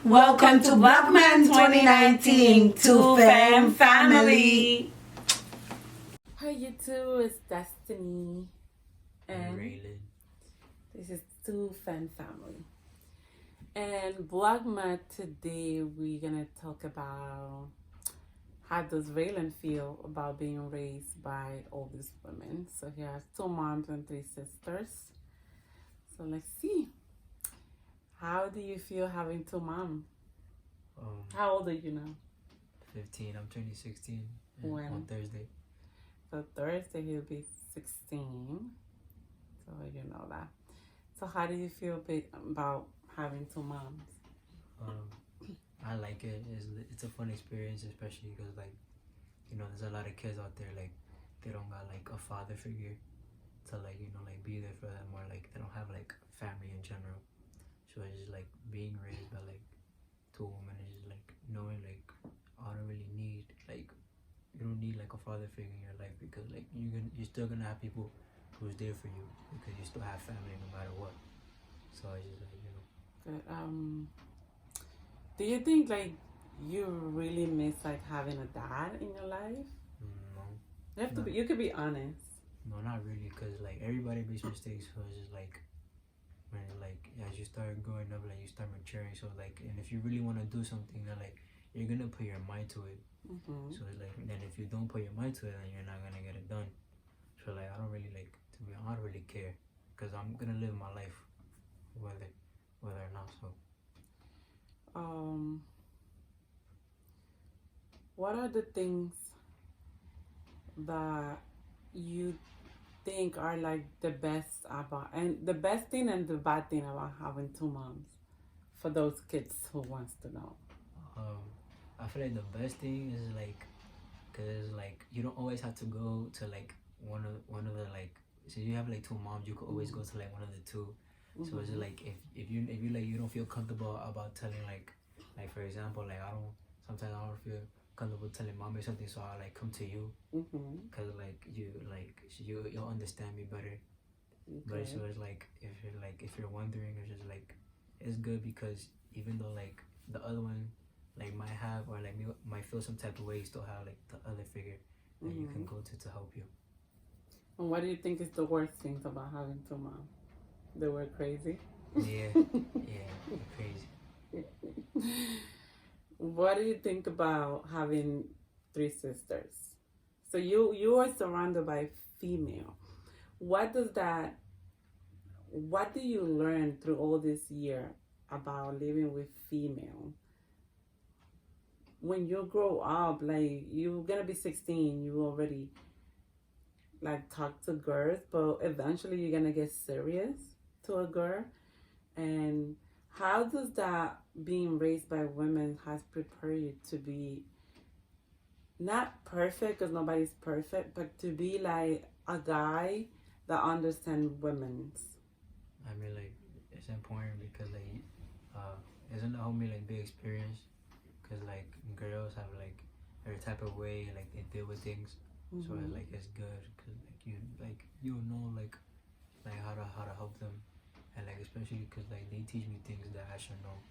Welcome to Vlogmas 2019 to Fam Family. Hi YouTube, it's Destiny and Weiland. this is Two Fan Family. And Vlogmas today we're gonna talk about how does Weiland feel about being raised by all these women. So he has 2 moms and 3 sisters. So let's see. How do you feel having 2 moms? How old are you now? 15. I'm turning 16 When? on Thursday. So Thursday he'll be 16. So you know that. So how do you feel about having 2 moms? I like it. It's a fun experience, especially because there's a lot of kids out there they don't got a father figure to be there for them, or they don't have family in general. So it's just being raised by 2 women is just knowing I don't really need you don't need a father figure in your life, because you're still gonna have people who's there for you because you still have family no matter what. So it's just Good. Do you think you really miss having a dad in your life? No. You have to be. You could be honest. No, not really, because everybody makes mistakes. So it's just when as you start growing up, you start maturing. So and if you really want to do something, then you're gonna put your mind to it. Mm-hmm. So then if you don't put your mind to it, then you're not gonna get it done. So I don't really to be. I don't really care, because I'm gonna live my life whether or not. So what are the things that you think are the best about, and the best thing and the bad thing about having 2 moms, for those kids who wants to know? I feel the best thing is because you don't always have to go to one of the so you have 2 moms, you could always go to one of the 2. Mm-hmm. So it's just if you don't feel comfortable about telling for example sometimes I don't feel comfortable telling mommy something, so I come to you, because you'll understand me better. Okay. But so it's if you're wondering, it's just it's good, because even though the other one might have, or might feel some type of way, you still have the other figure that you can go to help you. And what do you think is the worst things about having 2 moms? They were crazy? Yeah, crazy. What do you think about having 3 sisters? So you are surrounded by female. What do you learn through all this year about living with female? When you grow up, you're gonna be 16, you already talk to girls, but eventually you're gonna get serious to a girl. And how does that being raised by women has prepared you to be not perfect, because nobody's perfect, but to be a guy that understands women's? I mean, it's important, because isn't the homie big experience, because girls have their type of way they deal with things. Mm-hmm. So it's good, because you know how to help them, and especially because they teach me things that I should know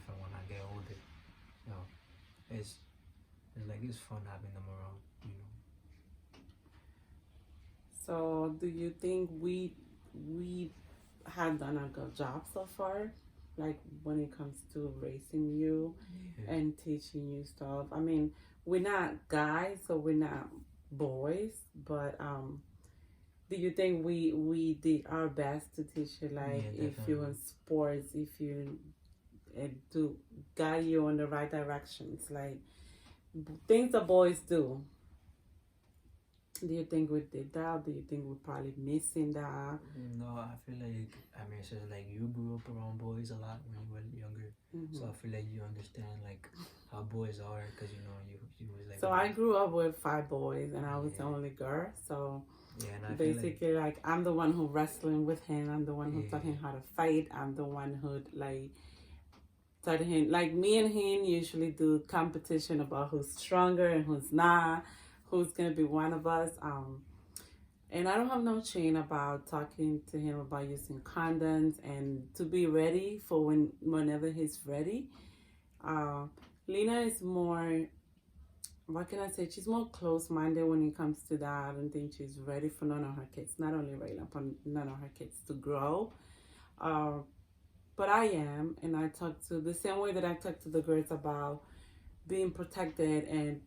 from when I get older. So it's fun having them around, So do you think we have done a good job so far, when it comes to raising you? Yeah. And teaching you stuff? I mean, we're not guys, so we're not boys, but do you think we did our best to teach you, if you're in sports, if you to guide you in the right directions, things the boys do? Do you think we did that? Do you think we're probably missing that? No, I feel it's just you grew up around boys a lot when you were younger. Mm-hmm. So I feel you understand how boys are, because you was So I grew up with 5 boys, and I was the only girl. So yeah, and I basically feel I'm the one who wrestling with him. I'm the one who taught him how to fight. I'm the one who taught him, me and him usually do competition about who's stronger and who's not, who's gonna be one of us. And I don't have no shame about talking to him about using condoms and to be ready for whenever he's ready. Lena is more, what can I say? She's more close-minded when it comes to that. I don't think she's ready for none of her kids, not only Raylan, but none of her kids to grow. But I am, and I talk to the same way that I talk to the girls about being protected and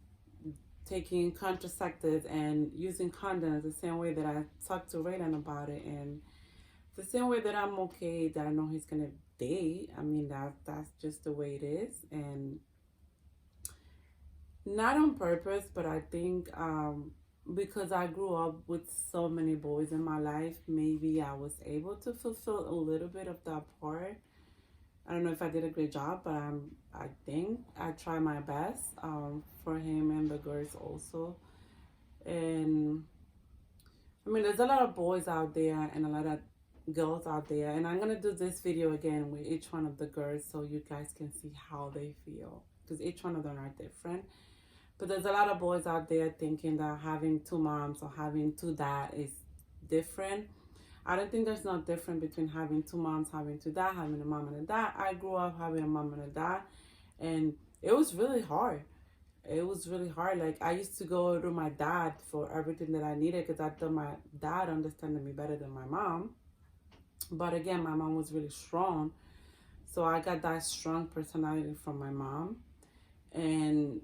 taking contraceptives and using condoms, the same way that I talk to Raylan about it, and the same way that I'm okay that I know he's gonna date. I mean, that's just the way it is, and not on purpose, but I think because I grew up with so many boys in my life, maybe I was able to fulfill a little bit of that part. I don't know if I did a great job, but I think I try my best for him and the girls also. And I mean, there's a lot of boys out there and a lot of girls out there, and I'm gonna do this video again with each one of the girls so you guys can see how they feel, because each one of them are different. But there's a lot of boys out there thinking that having two moms or having two dads is different. I don't think there's no difference between having two moms, having two dads, having a mom and a dad. I grew up having a mom and a dad, and it was really hard. It was really hard. Like, I used to go to my dad for everything that I needed because I thought my dad understood me better than my mom. But again, my mom was really strong. So I got that strong personality from my mom. And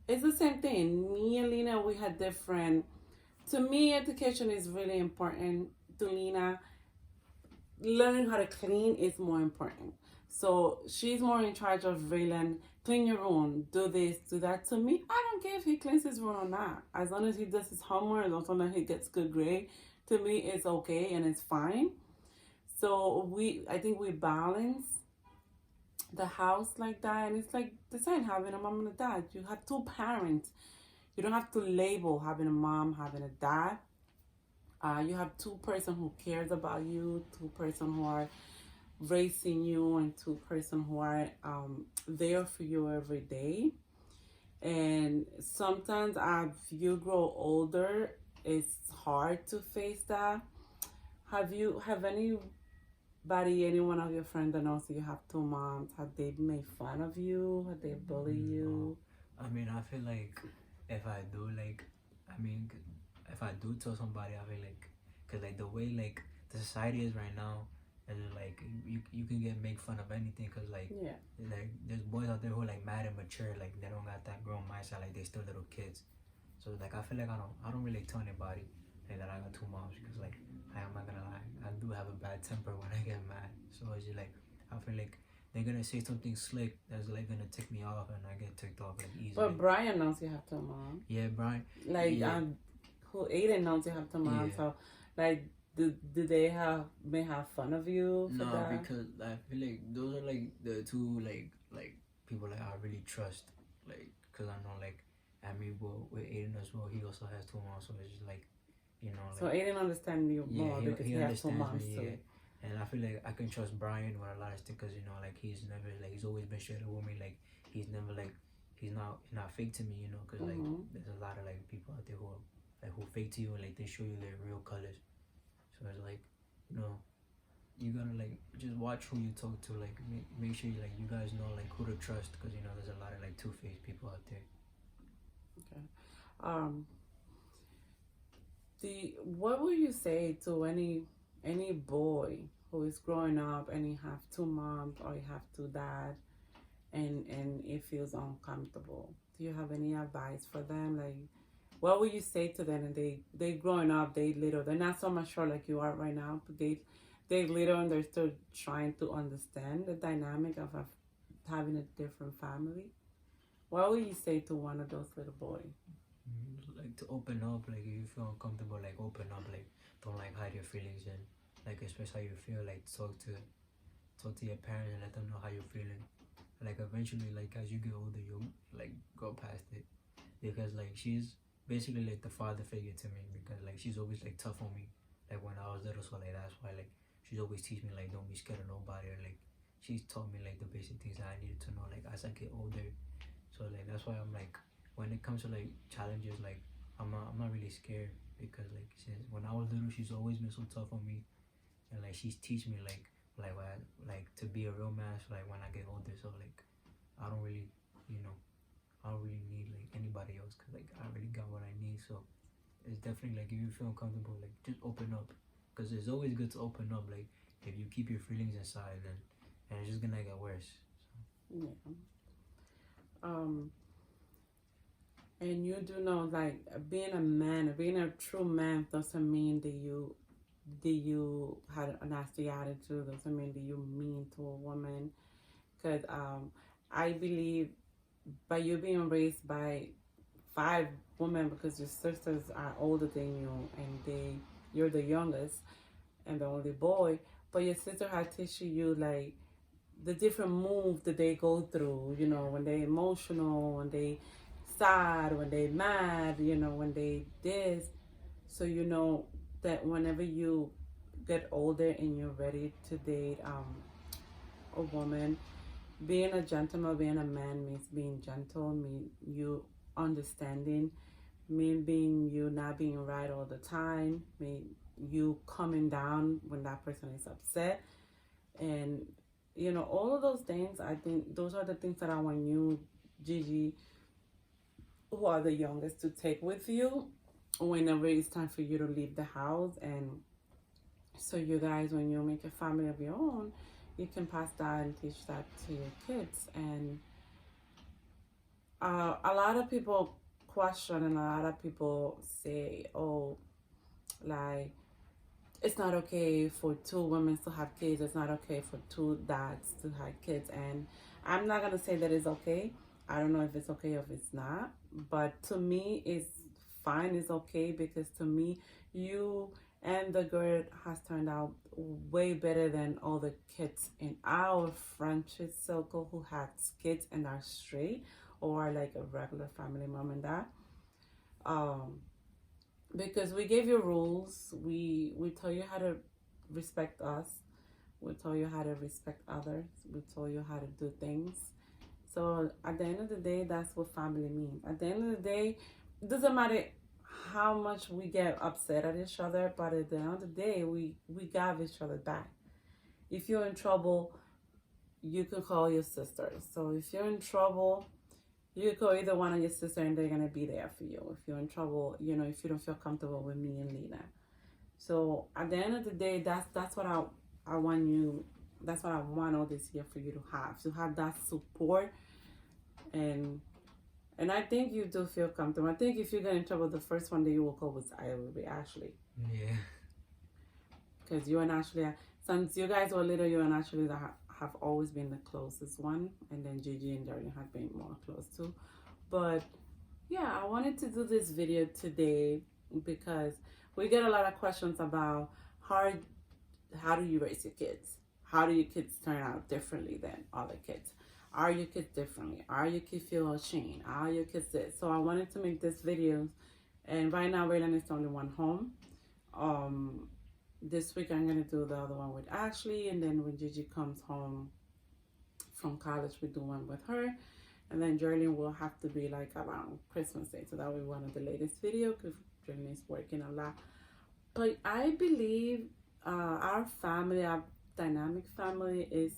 it's the same thing. Me and Lena, we had different. To me, education is really important. To Lena, learning how to clean is more important. So she's more in charge of Weiland. Clean your room, do this, do that. To me, I don't care if he cleans his room or not. As long as he does his homework, as long as he gets good grade, to me it's okay and it's fine. So I think we balance the house like that, and it's like the same having a mom and a dad. You have two parents. You don't have to label having a mom, having a dad. You have two person who cares about you, two person who are raising you, and two person who are there for you every day. And sometimes as you grow older, it's hard to face that. Have any one of your friends that knows you have two moms, have they made fun of you? Have they bully you? I mean, I feel like if I do, like, I mean, if I do tell somebody, I feel like, cause like the way like the society is right now, and like you can make fun of anything, cause like there's boys out there who are like mad and mature, like they don't got that grown mindset, like they still little kids. So like I feel like I don't really tell anybody like that I got two moms, because like I'm not gonna lie, I do have a bad temper when I get mad. So it's just like I feel like they're gonna say something slick that's like gonna tick me off, and I get ticked off like easily. But Brian knows you have two moms. Yeah, Brian. Like who Aiden knows you have two moms. So like do they may have fun of you for that? No, because I feel like those are like the two like people like I really trust, like, cause I know like I mean with Aiden as well, he also has two moms, so it's just like, you know, like, so Aiden understands you more because he has two moms too. Yeah. And I feel like I can trust Brian with a lot of stuff, because you know, like he's always been straight up with me, like he's never like he's not fake to me, you know, because like there's a lot of like people out there who fake to you, and like they show you their real colors. So it's like, you know, you gotta like just watch who you talk to, like make sure you guys know like who to trust, because you know there's a lot of like two-faced people out there. Okay. What would you say to any boy who is growing up and he have two moms or he have two dads and it feels uncomfortable? Do you have any advice for them? Like, what would you say to them? And they growing up, they little, they're not so mature like you are right now, but they little and they're still trying to understand the dynamic of having a different family. What would you say to one of those little boys? Like to open up, like if you feel uncomfortable, like open up, like don't like hide your feelings, and like express how you feel, like talk to your parents and let them know how you're feeling. Like eventually, like as you get older, you'll like go past it, because like she's basically like the father figure to me, because like she's always like tough on me, like when I was little, so like that's why like she's always teach me like don't be scared of nobody, or like she's taught me like the basic things that I needed to know like as I get older. So like that's why I'm like, when it comes to like challenges, like I'm not really scared, because like since when I was little, she's always been so tough on me, and like she's teach me like to be a real man, so like when I get older. So like I don't really, I don't really need like anybody else, because like I already got what I need. So it's definitely like, if you feel uncomfortable, like just open up, because it's always good to open up. Like if you keep your feelings inside, then and it's just gonna get worse. So. Yeah. And you do know, like, being a man, being a true man, doesn't mean that you had a nasty attitude. Doesn't mean that you mean to a woman. Because I believe by you being raised by 5 women, because your sisters are older than you, and you're the youngest and the only boy, but your sister had teaching you like the different moves that they go through, when they emotional, when they sad, when they mad, when they this. So you know that whenever you get older and you're ready to date a woman, being a gentleman, being a man means being gentle, mean you understanding, mean being you not being right all the time, mean you coming down when that person is upset. And all of those things, I think those are the things that I want you, Gigi, who are the youngest, to take with you whenever it's time for you to leave the house. And so you guys, when you make a family of your own, you can pass that and teach that to your kids. And a lot of people question, and a lot of people say, oh, like, it's not okay for 2 women to have kids. It's not okay for 2 dads to have kids. And I'm not going to say that it's okay. I don't know if it's okay or if it's not. But to me, it's fine. It's okay, because to me, you and the girl has turned out way better than all the kids in our friendship circle who had kids and are straight, or are like a regular family mom and dad. Because we gave you rules. We told you how to respect us. We told you how to respect others. We told you how to do things. So at the end of the day, that's what family means. At the end of the day, it doesn't matter how much we get upset at each other, but at the end of the day, we got each other back. If you're in trouble, you can call your sister. So if you're in trouble, you call either one of your sister and they're going to be there for you. If you're in trouble, if you don't feel comfortable with me and Lena. So at the end of the day, that's what I want you, that's what I want all this year for you to have that support. And I think you do feel comfortable. I think if you get in trouble, the first one that you will call will be Ashley. Yeah. Because you and Ashley, since you guys were little, you and Ashley have always been the closest one, and then Gigi and Darren have been more close too. But yeah, I wanted to do this video today because we get a lot of questions about how do you raise your kids? How do your kids turn out differently than other kids? Are your kids differently? Are your kids feel ashamed? Are your kids this? So I wanted to make this video, and right now Weiland is the only one home. This week I'm gonna do the other one with Ashley, and then when Gigi comes home from college, we do one with her, and then Jerlyn will have to be like around Christmas Day, so that will be one of the latest video because Jerlyn is working a lot. But I believe our family, our dynamic family, is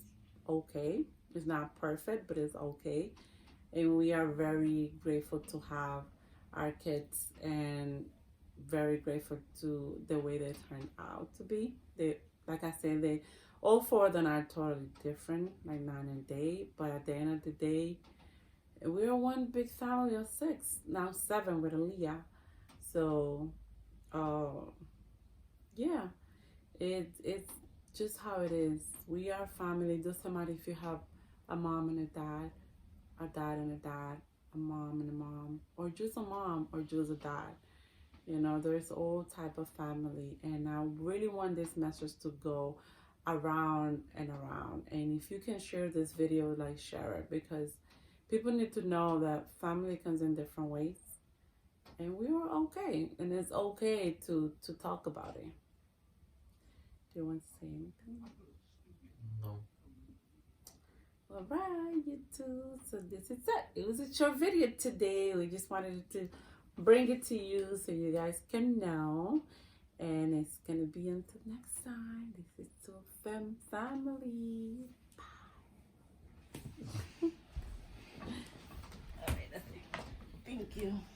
okay. It's not perfect, but it's okay, and we are very grateful to have our kids, and very grateful to the way they turned out to be. They, like I said, all 4 of them are totally different, like night and day. But at the end of the day, we're one big family of 6, now 7 with Aaliyah. So, yeah, it's just how it is. We are family. Doesn't matter if you have a mom and a dad and a dad, a mom and a mom, or just a mom or just a dad. There's all type of family, and I really want this message to go around and around. And if you can share this video, like, share it, because people need to know that family comes in different ways, and we are okay, and it's okay to talk about it. Do you want to say anything? No. All right, YouTube. So this is it. It was a short video today. We just wanted to bring it to you so you guys can know. And it's going to be until next time. This is Two Femme Family. Bye. you.